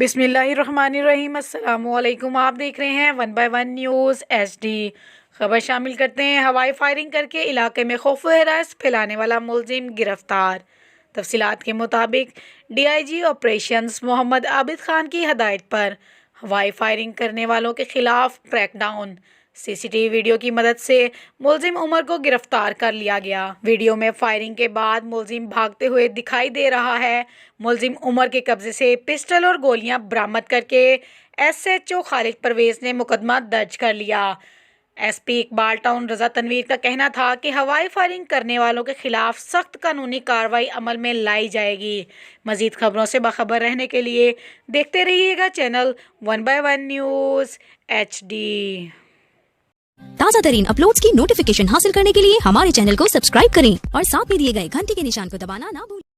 बिस्मिल्लाहिर्रहमानिर्रहीम। अस्सलामुअलैकुम। आप देख रहे हैं 1 बाय 1 न्यूज़ HD। खबर शामिल करते हैं। हवाई फायरिंग करके इलाके में खौफ व हरास फैलाने वाला मुलजिम गिरफ्तार। तफसीलात के मुताबिक DIG ऑपरेशंस मोहम्मद आबिद खान की हदायत पर हवाई फायरिंग करने वालों के खिलाफ क्रैकडाउन। CCTV वीडियो की मदद से मुलजिम उमर को गिरफ्तार कर लिया गया। वीडियो में फायरिंग के बाद मुलजिम भागते हुए दिखाई दे रहा है। मुलजिम उमर के कब्जे से पिस्टल और गोलियां बरामद करके SHO खालिद परवेज ने मुकदमा दर्ज कर लिया। SP इकबाल टाउन रजा तनवीर का कहना था कि हवाई फायरिंग करने वालों के खिलाफ सख्त कानूनी कार्रवाई अमल में लाई जाएगी। मजीद खबरों से बाखबर रहने के लिए देखते रहिएगा चैनल 1 बाय 1 न्यूज़ HD। ताज़ा तरीन अपलोड्स की नोटिफिकेशन हासिल करने के लिए हमारे चैनल को सब्सक्राइब करें और साथ में दिए गए घंटी के निशान को दबाना ना भूलें।